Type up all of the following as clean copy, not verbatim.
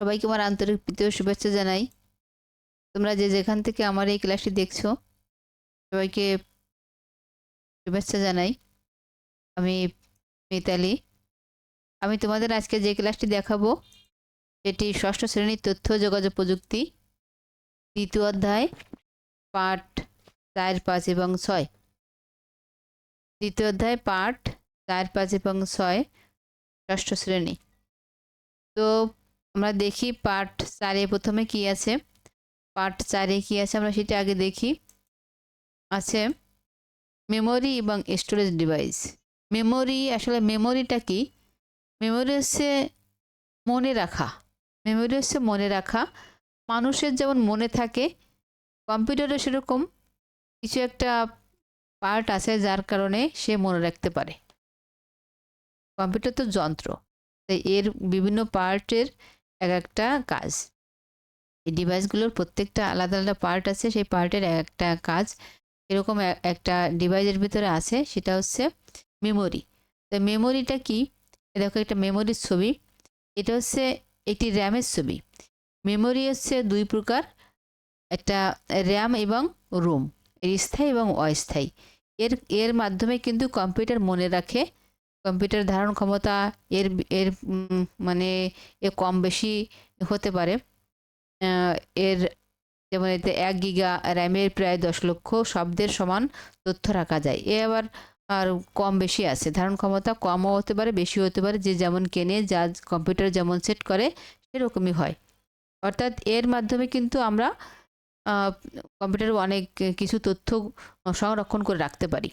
সবাইকে আমার আন্তরিক প্রীতি ও শুভেচ্ছা জানাই। তোমরা যে যেখান থেকে আমার এই ক্লাসটি দেখছো, সবাইকে শুভেচ্ছা জানাই। আমি মিতালি। আমি তোমাদের আজকে যে ক্লাসটি দেখাবো সেটি ষষ্ঠ শ্রেণীর তথ্য ও যোগাযোগ প্রযুক্তি, দ্বিতীয় অধ্যায়, পাঠ 4, 5 এবং 6। দ্বিতীয় অধ্যায় পাঠ 4, 5 এবং 6 ষষ্ঠ শ্রেণী। তো আমরা দেখি পাঠ 4-এ প্রথমে কি আছে। পাঠ 4-এ কি আছে আমরা সেটা আগে দেখি। আছে মেমোরি এবং স্টোরেজ ডিভাইস। মেমোরি, আসলে মেমোরিটা কি? মেমোরি হচ্ছে মনে রাখা। মেমোরি হচ্ছে মনে রাখা। মানুষের যেমন মনে থাকে, কম্পিউটারে সেরকম কিছু একটা পার্ট আছে যার কারণে সে মনে রাখতে পারে। কম্পিউটার তো যন্ত্র, তাই এর বিভিন্ন পার্টের এক একটা কাজ। এই ডিভাইসগুলোর প্রত্যেকটা আলাদা আলাদা পার্ট আছে, সেই পার্টের এক একটা কাজ। এরকম একটা ডিভাইসের ভিতরে আছে, সেটা হচ্ছে মেমোরি। তো মেমোরিটা কি? দেখো একটা মেমোরির ছবি। এটা হচ্ছে একটি র্যামের ছবি। মেমোরি হচ্ছে দুই প্রকার, একটা র্যাম এবং রোম, স্থায়ী এবং অস্থায়ী। এর এর মাধ্যমে কিন্তু কম্পিউটার মনে রাখে। কম্পিউটার ধারণ ক্ষমতা এর এর মানে এ কম বেশি হতে পারে। এর যেমন এতে 1 গিগা র্যামের প্রায় 10 লক্ষ শব্দের সমান তথ্য রাখা যায়। এ আবার আর কম বেশি আছে, ধারণ ক্ষমতা কমও হতে পারে, বেশিও হতে পারে, যে যেমন কেনে, যা কম্পিউটার যেমন সেট করে সেরকমই হয়। অর্থাৎ এর মাধ্যমে কিন্তু আমরা কম্পিউটারে অনেক কিছু তথ্য সংরক্ষণ করে রাখতে পারি।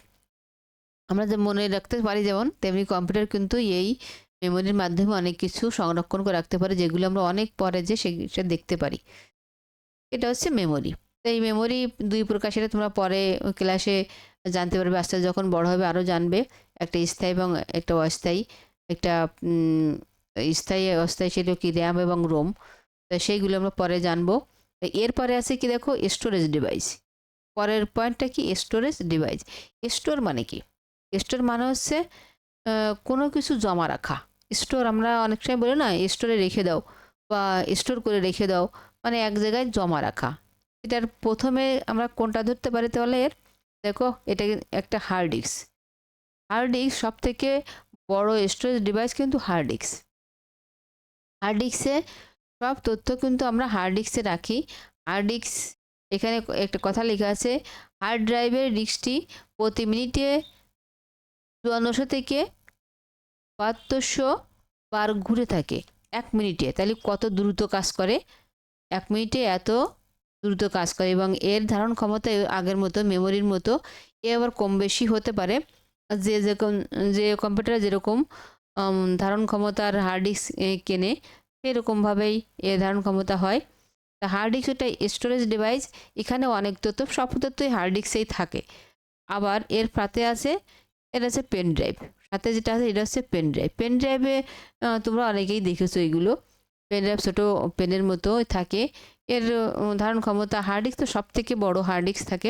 আমরা যে মনে রাখতে পারি যেমন, তেমনি কম্পিউটার কিন্তু এই মেমোরির মাধ্যমে অনেক কিছু সংরক্ষণ করে রাখতে পারে, যেগুলো আমরা অনেক পরে যে সেটা দেখতে পারি। এটা হচ্ছে মেমোরি। তো এই মেমোরি দুই প্রকার, সেটা তোমরা পরে ক্লাসে জানতে পারবে, আস্তে আস্তে যখন বড় হবে আরও জানবে। একটা স্থায়ী এবং একটা অস্থায়ী। একটা স্থায়ী অস্থায়ী সেটা কি র্যাম এবং রোম, তো সেইগুলো আমরা পরে জানবো। এরপরে আছে কি দেখো, স্টোরেজ ডিভাইস। পরের পয়েন্টটা কি? Storage device. স্টোর মানে কি? স্টোর মানে হচ্ছে কোনো কিছু জমা রাখা। স্টোর আমরা অনেক সময় বলি না, স্টোরে রেখে দাও বা স্টোর করে রেখে দাও, মানে এক জায়গায় জমা রাখা। এটার প্রথমে আমরা কোনটা ধরতে পারি তাহলে? এর দেখো, এটা একটা হার্ড ডিস্ক। হার্ড ডিস্ক সব থেকে বড় স্টোরেজ ডিভাইস কিন্তু হার্ড ডিস্ক। হার্ড ডিস্কে সব তথ্য কিন্তু আমরা হার্ড ডিস্কে রাখি। হার্ড ডিস্ক, এখানে একটা কথা লেখা আছে, হার্ড ড্রাইভের ডিস্কটি প্রতি মিনিটে 5400 থেকে 7200 বার ঘুরে থাকে 1 মিনিটে। তাহলে কত দ্রুত কাজ করে? 1 মিনিটে এত দ্রুত কাজ করে। এবং এর ধারণ ক্ষমতা আগের মতো মেমোরির মতো এ আবার কম বেশি হতে পারে। যে কম্পিউটারে যেরকম ধারণ ক্ষমতার হার্ড ডিস্ক কেনে, সেরকমভাবেই এর ধারণ ক্ষমতা হয়। তা হার্ড ডিস্ক একটা স্টোরেজ ডিভাইস। এখানে অনেক তথ্য, সব তথ্যই হার্ড ডিস্কেই থাকে। আবার এর সাথে আছে, এটা হচ্ছে পেন ড্রাইভ। সাথে যেটা আছে এটা হচ্ছে পেন ড্রাইভ। পেন ড্রাইভে তোমরা অনেকেই দেখেছো এইগুলো। পেন ড্রাইভ ছোটো পেনের মতো থাকে। এর ধারণ ক্ষমতা, হার্ড ডিস্ক তো সব থেকে বড় হার্ড ডিস্ক থাকে,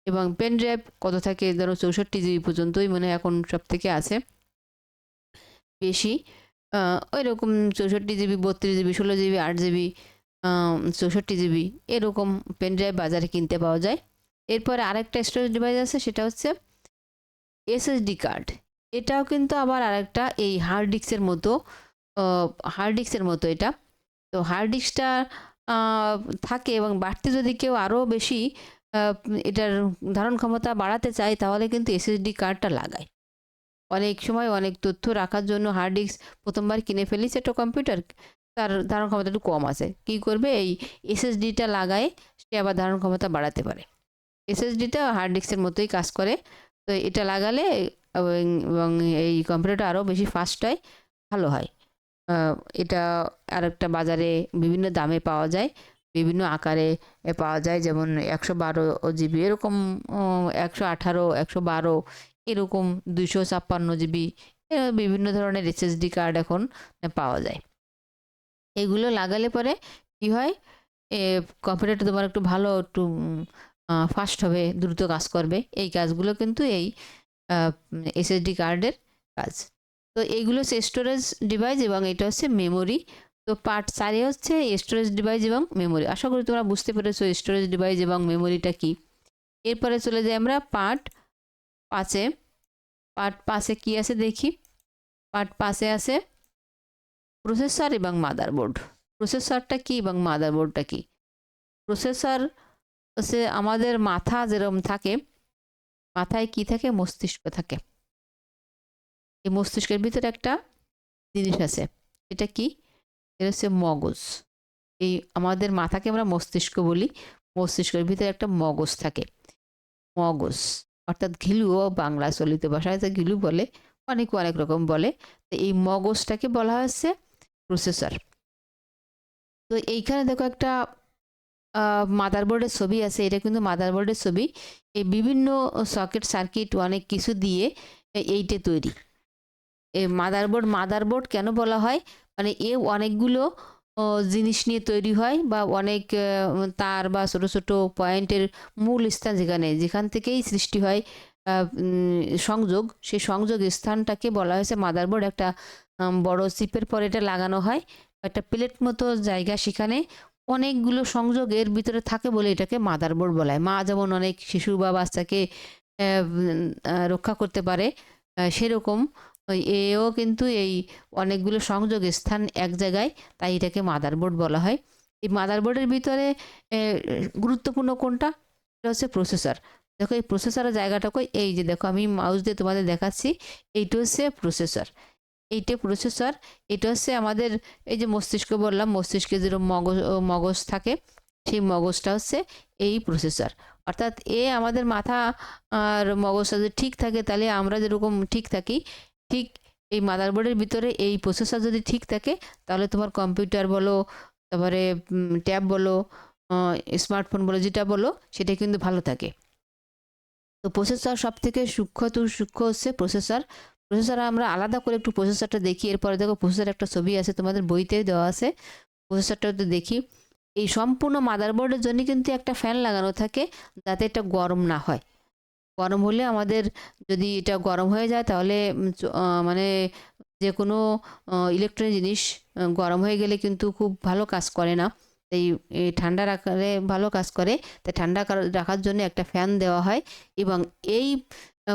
এবং পেন ড্রাইভ কত থাকে? ধরো 64 জিবি পর্যন্তই মনে হয় এখন সব থেকে আছে বেশি। ওই রকম 64 GB, 32 GB, 16 GB, 8 GB, 64 GB, এরকম পেন ড্রাইভ বাজারে কিনতে পাওয়া যায়। এরপরে আরেকটা স্টোরেজ ডিভাইস আছে, সেটা হচ্ছে এসএসডি কার্ড। এটাও কিন্তু আবার আরেকটা এই হার্ড ডিস্কের মতো, এটা। তো হার্ড ডিস্কটা থাকে, এবং বাড়তি যদি কেউ আরও বেশি এটার ধারণ ক্ষমতা বাড়াতে চায়, তাহলে কিন্তু এসএসডি কার্ডটা লাগায়। অনেক সময় অনেক তথ্য রাখার জন্য হার্ড ডিস্ক প্রথমবার কিনে ফেলিস একটা কম্পিউটার, তার ধারণ ক্ষমতা একটু কম আছে, কি করবে? এই এসএসডিটা লাগায় সে আবার ধারণ ক্ষমতা বাড়াতে পারে। এসএসডিটা হার্ড ডিস্কের মতোই কাজ করে। তো এটা লাগালে এবং এই কম্পিউটারটা আরও বেশি ফাস্ট হয়, ভালো হয়। এটা আরেকটা বাজারে বিভিন্ন দামে পাওয়া যায়, বিভিন্ন আকারে পাওয়া যায়, যেমন 112 জিবি এরকম, 118, 112 এরকম, 256 জিবি, বিভিন্ন ধরনের এসএসডি কার্ড এখন পাওয়া যায়। এগুলো লাগালে পরে কি হয়? কম্পিউটারটা তোমার একটু ভালো, একটু ফাস্ট হবে, দ্রুত কাজ করবে। এই কাজগুলো কিন্তু এই এসএসডি কার্ডের কাজ। তো এইগুলো হচ্ছে স্টোরেজ ডিভাইস, এবং এটা হচ্ছে মেমোরি। তো পার্ট 4 হচ্ছে স্টোরেজ ডিভাইস এবং মেমোরি। আশা করি তোমরা বুঝতে পেরেছো স্টোরেজ ডিভাইস এবং মেমোরিটা কি। এরপরে চলে যাই আমরা পার্ট 5-এ। পার্ট 5-এ কি আছে দেখি। পার্ট 5-এ আছে প্রসেসর এবং মাদারবোর্ড। প্রসেসরটা কি এবং মাদারবোর্ডটা কি? প্রসেসর হচ্ছে আমাদের মাথা যেরকম থাকে, মাথায় কি থাকে? মস্তিষ্ক থাকে। এই মস্তিষ্কের ভিতরে একটা জিনিস আছে, এটা কি? এটা হচ্ছে মগজ। এই আমাদের মাথাকে আমরা মস্তিষ্ক বলি, মস্তিষ্কের ভিতরে একটা মগজ থাকে। মগজ অর্থাৎ ঘিলুও বাংলা চলিত ভাষায় যে ঘিলু বলে, অনেক অনেক রকম বলে। তো এই মগজটাকে বলা হচ্ছে প্রসেসর। তো এইখানে দেখো একটা মাদারবোর্ডের ছবি আছে, এটা কিন্তু মাদারবোর্ডের ছবি। এই বিভিন্ন সকেট সার্কিট অনেক কিছু দিয়ে এইটা তৈরি। এই মাদারবোর্ড কেন বলা হয়? মানে এ অনেকগুলো জিনিস নিয়ে তৈরি হয়, বা অনেক তার বা ছোট ছোট পয়েন্টের মূল স্থান যেখান থেকেই সৃষ্টি হয় সংযোগ, সেই সংযোগ স্থানটাকে বলা হয়েছে মাদারবোর্ড। একটা বড় চিপের পর এটা লাগানো হয়, একটা প্লেট মতো জায়গা, সেখানে অনেকগুলো সংযোগ এর ভিতরে থাকে বলে এটাকে মাদারবোর্ড বলা হয়। মা যেমন অনেক শিশু বা বাচ্চাকে রক্ষা করতে পারে, সেরকম এও কিন্তু এই অনেকগুলো সংযোগ স্থান এক জায়গায়, তাই এটাকে মাদারবোর্ড বলা হয়। এই মাদারবোর্ডের ভিতরে গুরুত্বপূর্ণ কোনটা? এটা হচ্ছে প্রসেসর। দেখো এই প্রসেসরের জায়গাটা কই? এই যে দেখো আমি মাউস দিয়ে তোমাদের দেখাচ্ছি, এইটা হচ্ছে প্রসেসর। এইটা প্রসেসর। এটা হচ্ছে আমাদের এই যে মস্তিষ্ক বললাম, মস্তিষ্কে যেরকম মগজ থাকে, সেই মগজটা হচ্ছে এই প্রসেসর। অর্থাৎ আমাদের মাথা আর মগজটা যদি ঠিক থাকে, তাহলে আমরা যেরকম ঠিক থাকি, ঠিক এই মাদারবোর্ডের ভিতরে এই প্রসেসর যদি ঠিক থাকে, তাহলে তোমার কম্পিউটার বলো, তারপরে ট্যাব বলো, স্মার্টফোন বলো, যেটা বলো সেটা কিন্তু ভালো থাকে। তো প্রসেসর সব থেকে সূক্ষ্ম হচ্ছে প্রসেসর। প্রসেসর আমরা আলাদা করে একটু প্রসেসরটা দেখি। এরপরে দেখো প্রসেসর একটা ছবি আছে, তোমাদের বইতে দেওয়া আছে। প্রসেসরটা তো দেখি। এই সম্পূর্ণ মাদারবোর্ডের জন্য কিন্তু একটা ফ্যান লাগানো থাকে, যাতে এটা গরম না হয়। গরম হলে আমাদের যদি এটা গরম হয়ে যায়, তাহলে মানে যে কোনো ইলেকট্রনিক জিনিস গরম হয়ে গেলে কিন্তু খুব ভালো কাজ করে না। তাই ঠান্ডা রাখলে ভালো কাজ করে। তাই ঠান্ডা রাখার জন্য একটা ফ্যান দেওয়া হয়, এবং এই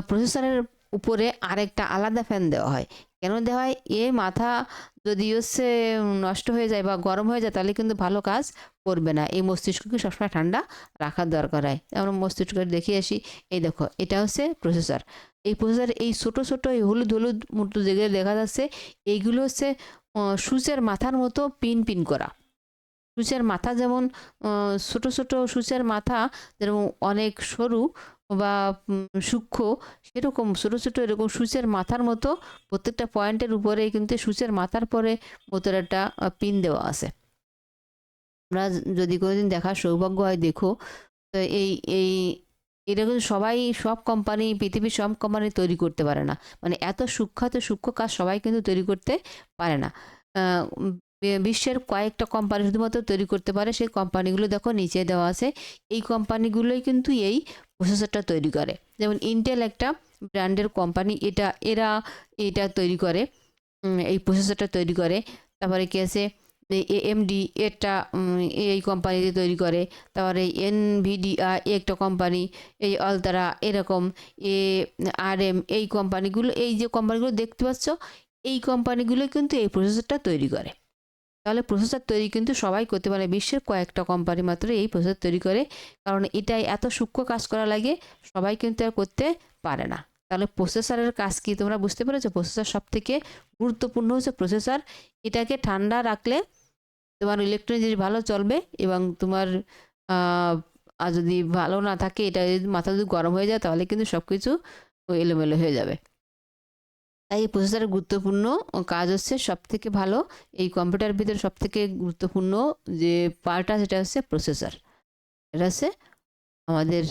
প্রসেসরের উপরে আরেকটা আলাদা ফ্যান দেওয়া হয়। কেন দেওয়া হয়? মাথা যদি হচ্ছে নষ্ট হয়ে যায় বা গরম হয়ে যায়, তাহলে কিন্তু ভালো কাজ করবে না। এই মস্তিষ্ককে সবসময় ঠান্ডা রাখার দরকার হয়। আমরা মস্তিষ্ক দেখে আসি। এই দেখো এটা হচ্ছে প্রসেসর। এই প্রসেসর এই ছোট ছোট এই হলুদ হলুদ মতো যেগুলো দেখা যাচ্ছে, এইগুলো হচ্ছে সূচের মাথার মতো পিন পিন করা। সূচের মাথা যেমন ছোট ছোট সূচের মাথা যেরকম অনেক সরু বা সূক্ষ্ম, সেরকম ছোট ছোট এরকম সূচের মাথার মতো প্রত্যেকটা পয়েন্টের উপরে কিন্তু সূচের মাথার পরে মতো একটা পিন দেওয়া আছে। আমরা যদি কোনোদিন দেখার সৌভাগ্য হয়, দেখো। তো এই এই এটা কিন্তু সব কোম্পানি, পৃথিবীর সব কোম্পানি তৈরি করতে পারে না। মানে এত সূক্ষ্ম কাজ সবাই কিন্তু তৈরি করতে পারে না। বিশ্বের কয়েকটা কোম্পানি শুধুমাত্র তৈরি করতে পারে। সেই কোম্পানিগুলো দেখো নিচে দেওয়া আছে। এই কোম্পানিগুলোই কিন্তু এই প্রসেসরটা তৈরি করে। যেমন ইন্টেল একটা ব্র্যান্ডের কোম্পানি, এটা তৈরি করে, এই প্রসেসরটা তৈরি করে। তারপরে কি আছে, এএমডি, এটা এই কোম্পানিতে তৈরি করে। তারপরে এনভিডিয়া একটা কোম্পানি, এই আলতারা, এরকম আরএম, এই কোম্পানিগুলো, এই যে কোম্পানিগুলো দেখতে পাচ্ছ, এই কোম্পানিগুলো কিন্তু এই প্রসেসরটা তৈরি করে। তাহলে প্রসেসর তৈরি কিন্তু সবাই করতে পারে, বিশ্বের কয়েকটা কোম্পানি মাত্র এই প্রসেসর তৈরি করে। কারণ এটাই এত সূক্ষ্ম কাজ করা লাগে, সবাই কিন্তু আর করতে পারে না। তাহলে প্রসেসরের কাজ কি তোমরা বুঝতে পেরেছো? প্রসেসর সব থেকে গুরুত্বপূর্ণ হচ্ছে প্রসেসর। এটাকে ঠান্ডা রাখলে তোমার ইলেকট্রনিক জিনিস ভালো চলবে, এবং তোমার আর যদি ভালো না থাকে, এটা যদি মাথা যদি গরম হয়ে যায়, তাহলে কিন্তু সব কিছু এলোমেলো হয়ে যাবে। তাই এই প্রসেসরের গুরুত্বপূর্ণ কাজ হচ্ছে সব থেকে ভালো, এই কম্পিউটারের ভিতরে সব থেকে গুরুত্বপূর্ণ যে পার্ট আছে, সেটা হচ্ছে প্রসেসর। এটা হচ্ছে আমাদের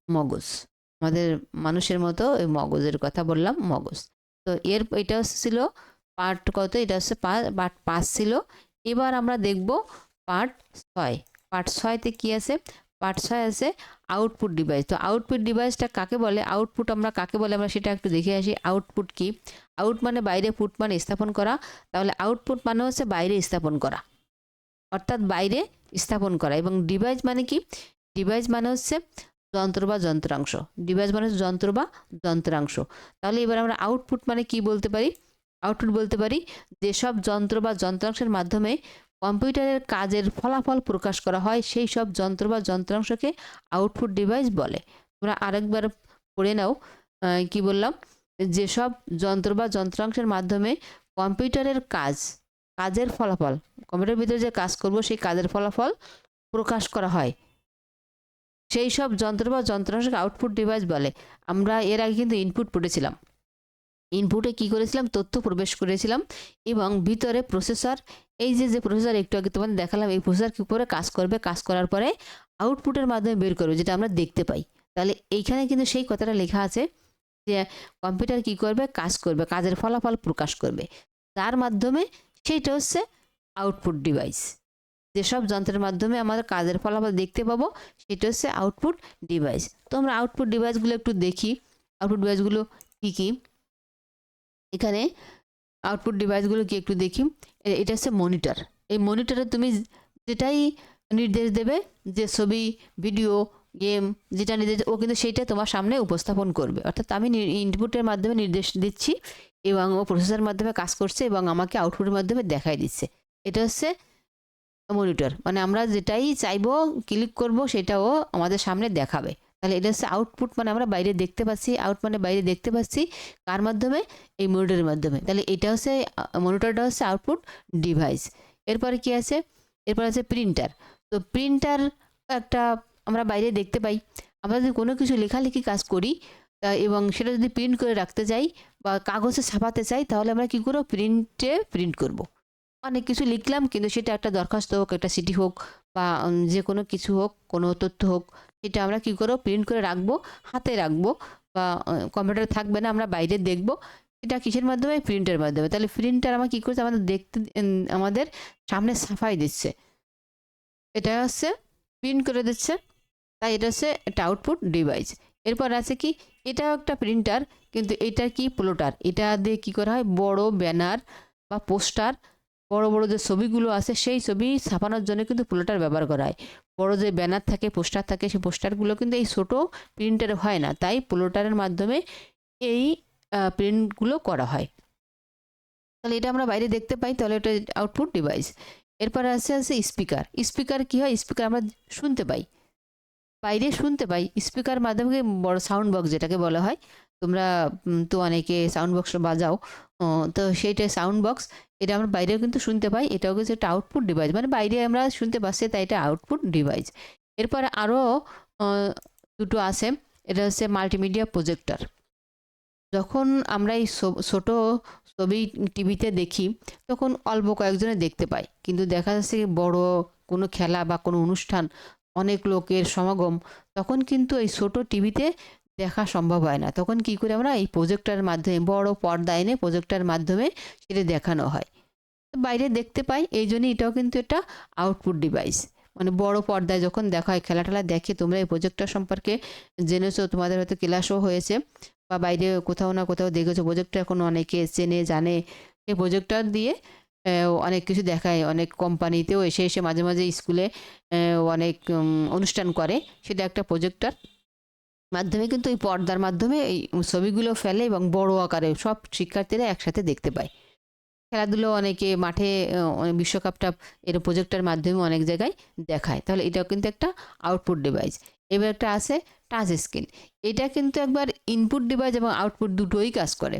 মগজ, আমাদের মানুষের মতো এই মগজের কথা বললাম, মগজ। তো এটা ছিল পার্ট কত? এটা হচ্ছে পার্ট 5 ছিল। এবার আমরা দেখব পার্ট 6। পার্ট 6তে কি আছে? পার্ট 6 আছে আউটপুট ডিভাইস। তো আউটপুট ডিভাইসটা কাকে বলে, আউটপুট আমরা কাকে বলে, আমরা সেটা একটু দেখে আসি। আউটপুট কি? আউট মানে বাইরে, পুট মানে স্থাপন করা। তাহলে আউটপুট মানে হচ্ছে বাইরে স্থাপন করা। অর্থাৎ বাইরে স্থাপন করা। এবং ডিভাইস মানে কি? ডিভাইস মানে হচ্ছে যন্ত্র বা যন্ত্রাংশ। ডিভাইস মানে যন্ত্র বা যন্ত্রাংশ। তাহলে এবার আমরা আউটপুট মানে কি বলতে পারি? আউটপুট বলতে পারি যেসব যন্ত্র বা যন্ত্রাংশের মাধ্যমে কম্পিউটারের কাজের ফলাফল প্রকাশ করা হয় সেই সব যন্ত্র বা যন্ত্রাংশকে আউটপুট ডিভাইস বলে। তোমরা আরেকবার পড়ে নাও কি বললাম? যেসব যন্ত্র বা যন্ত্রাংশের মাধ্যমে কম্পিউটারের কাজের ফলাফল, কম্পিউটারের ভিতরে যে কাজ করব সেই কাজের ফলাফল প্রকাশ করা হয় সেই সব যন্ত্র বা যন্ত্রাংশকে আউটপুট ডিভাইস বলে। আমরা এর আগে কিন্তু ইনপুট পড়েছিলাম। ইনপুটে কি করেছিলাম? তথ্য প্রবেশ করেছিলাম এবং ভিতরে প্রসেসর, এই যে প্রসেসর একটু আগে তোমাদের দেখালাম, এই প্রসেসর কি করে কাজ করবে, কাজ করার পরে আউটপুটের মাধ্যমে বের করবে যেটা আমরা দেখতে পাই। তাহলে এইখানে কিন্তু সেই কথাটা লেখা আছে যে কম্পিউটার কি করবে? কাজ করবে, কাজের ফলাফল প্রকাশ করবে, তার মাধ্যমে সেইটা হচ্ছে আউটপুট ডিভাইস। যেসব যন্ত্রের মাধ্যমে আমাদের কাজের ফলাফল দেখতে পাবো সেটা হচ্ছে আউটপুট ডিভাইস। তো আমরা আউটপুট ডিভাইসগুলো একটু দেখি। আউটপুট ডিভাইসগুলো কী কী? এখানে আউটপুট ডিভাইসগুলো কি একটু দেখি। এটা হচ্ছে মনিটর। এই মনিটরে তুমি যেটাই নির্দেশ দেবে, যে ছবি, ভিডিও, গেম যেটা নির্দেশ ও কিন্তু সেইটা তোমার সামনে উপস্থাপন করবে। অর্থাৎ আমি ইনপুটের মাধ্যমে নির্দেশ দিচ্ছি এবং ও প্রসেসরের মাধ্যমে কাজ করছে এবং আমাকে আউটপুটের মাধ্যমে দেখাই দিচ্ছে। এটা হচ্ছে মনিটর। মানে আমরা যেটাই চাইবো ক্লিক করব সেটাও আমাদের সামনে দেখাবে। তাহলে এটা হচ্ছে আউটপুট, মানে আমরা বাইরে দেখতে পাচ্ছি। আউট মানে বাইরে দেখতে পাচ্ছি কার মাধ্যমে? এই মনিটরের মাধ্যমে। তাহলে এটা হচ্ছে মনিটরটা হচ্ছে আউটপুট ডিভাইস। এরপরে কি আছে? এরপর আছে প্রিন্টার। তো প্রিন্টার একটা আমরা বাইরে দেখতে পাই। আমরা যদি কোনো কিছু লেখালেখি কাজ করি এবং সেটা যদি প্রিন্ট করে রাখতে চাই বা কাগজে ছাপাতে চাই, তাহলে আমরা কী করব? প্রিন্ট করব। অনেক কিছু লিখলাম কিন্তু সেটা একটা দরখাস্ত হোক, একটা চিঠি হোক বা যে কোনো কিছু হোক, কোনো তথ্য হোক, সেটা আমরা কী করবো? প্রিন্ট করে রাখবো, হাতে রাখবো বা কম্পিউটারে থাকবে না, আমরা বাইরে দেখব। এটা কিসের মাধ্যমে? প্রিন্টের মাধ্যমে। তাহলে প্রিন্টার আমার কী করছে? আমাদের দেখতে, আমাদের সামনে ছাপাই দিচ্ছে, এটা হচ্ছে প্রিন্ট করে দিচ্ছে। তাই এটা হচ্ছে একটা আউটপুট ডিভাইস। এরপর আছে কি? এটাও একটা প্রিন্টার, কিন্তু এটা কি? প্লটার। এটা দিয়ে কী করা হয়? বড় ব্যানার বা পোস্টার, বড় বড় যে ছবিগুলো আছে সেই ছবি ছাপানোর জন্য কিন্তু প্লটার ব্যবহার করা হয়। বড় যে ব্যানার থাকে, পোস্টার থাকে, সেই পোস্টারগুলো কিন্তু এই ছোটো প্রিন্টারে হয় না, তাই প্লটারের মাধ্যমে এই প্রিন্টগুলো করা হয়। তাহলে এটা আমরা বাইরে দেখতে পাই, তাহলে এটা আউটপুট ডিভাইস। এরপর আছে স্পিকার। স্পিকার কী হয়? স্পিকার আমরা শুনতে পাই, বাইরে শুনতে পাই। স্পিকার মাধ্যমে বড় সাউন্ড বক্স যেটাকে বলা হয়, তোমরা তো অনেকে সাউন্ড বক্স বাজাও, তো সেইটা সাউন্ড বক্স, এটা আমরা বাইরেও কিন্তু শুনতে পাই। এটাও কিন্তু একটা আউটপুট ডিভাইস, মানে বাইরে আমরা শুনতে পাচ্ছি, তাই এটা আউটপুট ডিভাইস। এরপরে আরও দুটো আছে। এটা হচ্ছে মাল্টিমিডিয়া প্রজেক্টর। যখন আমরা এই ছোটো ছবি টিভিতে দেখি তখন অল্প কয়েকজনে দেখতে পাই, কিন্তু দেখা যাচ্ছে বড় কোনো খেলা বা কোনো অনুষ্ঠান, অনেক লোকের সমাগম, তখন কিন্তু এই ছোটো টিভিতে দেখা সম্ভব হয় না। তখন কি করে? আমরা এই প্রজেক্টরের মাধ্যমে, বড় পর্দা এনে প্রজেক্টরের মাধ্যমে সেটা দেখানো হয়, বাইরে দেখতে পাই। এই জন্যই এটাও কিন্তু একটা আউটপুট ডিভাইস। মানে বড় পর্দায় যখন দেখা হয়, খেলা টেলা দেখে, তোমরা এই প্রজেক্টর সম্পর্কে জেনেছো, তোমাদের হয়তো ক্লাসও হয়েছে বা বাইরে কোথাও না কোথাও দেখেছো। প্রজেক্টর এখন অনেকে চেনে, জানে। এই প্রজেক্টর দিয়ে অনেক কিছু দেখায়। অনেক কোম্পানিতেও এসে মাঝে মাঝে স্কুলে অনেক অনুষ্ঠান করে, সেটা একটা প্রজেক্টর মাধ্যমে কিন্তু এই পর্দার মাধ্যমে এই ছবিগুলো ফেলে এবং বড় আকারে সব শিক্ষার্থীরা একসাথে দেখতে পায়। খেলাধুলো অনেকে মাঠে বিশ্বকাপটা এর প্রজেক্টের মাধ্যমে অনেক জায়গায় দেখায়। তাহলে এটাও কিন্তু একটা আউটপুট ডিভাইস। এবার একটা আছে টাচ স্ক্রিন। এটা কিন্তু একবার ইনপুট ডিভাইস এবং আউটপুট দুটোই কাজ করে।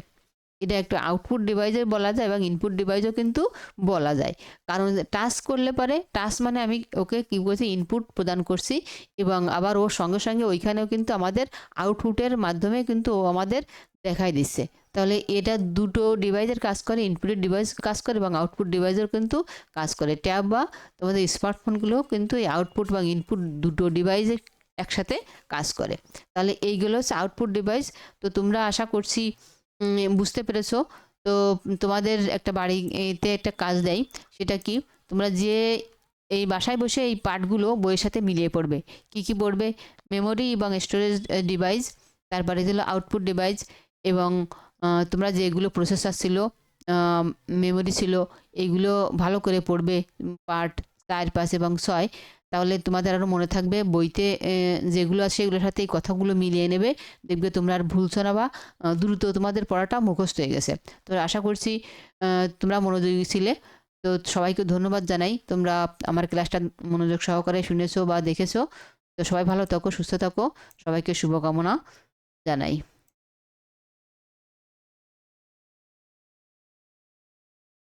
এটা একটা আউটপুট ডিভাইসও বলা যায় এবং ইনপুট ডিভাইসও কিন্তু বলা যায়। কারণ টাচ করলে পরে, টাচ মানে আমি ওকে কী করছি? ইনপুট প্রদান করছি এবং আবার ওর সঙ্গে সঙ্গে ওইখানেও কিন্তু আমাদের আউটপুটের মাধ্যমে কিন্তু ও আমাদের দেখাই দিচ্ছে। তাহলে এটা দুটো ডিভাইসের কাজ করে, ইনপুটের ডিভাইস কাজ করে এবং আউটপুট ডিভাইসের কিন্তু কাজ করে। ট্যাব বা তোমাদের স্মার্টফোনগুলোও কিন্তু এই আউটপুট এবং ইনপুট দুটো ডিভাইসের একসাথে কাজ করে। তাহলে এইগুলো হচ্ছে আউটপুট ডিভাইস। তো তোমরা আশা করছি বুঝতে পেরেছো। তো তোমাদের একটা বাড়িতে একটা কাজ দেয়, সেটা কি? তোমরা যে এই বাসায় বসে এই পার্টগুলো বইয়ের সাথে মিলিয়ে পড়বে। কি কি পড়বে? মেমোরি এবং স্টোরেজ ডিভাইস, তারপরে দিল আউটপুট ডিভাইস এবং তোমরা যেগুলো প্রসেসর ছিল, মেমোরি ছিল, এইগুলো ভালো করে পড়বে পার্ট, 4, 5 এবং 6, তাহলে তোমাদের আরও মনে থাকবে। বইতে যেগুলো আছে সেগুলোর সাথে এই কথাগুলো মিলিয়ে নেবে, দেখবে তোমরা আর ভুলছো না বা দ্রুত তোমাদের পড়াটা মুখস্থ হয়ে গেছে। তো আশা করছি তোমরা মনোযোগী ছিলে। তো সবাইকে ধন্যবাদ জানাই, তোমরা আমার ক্লাসটা মনোযোগ সহকারে শুনেছো বা দেখেছো। তো সবাই ভালো থাকো, সুস্থ থাকো, সবাইকে শুভকামনা জানাই।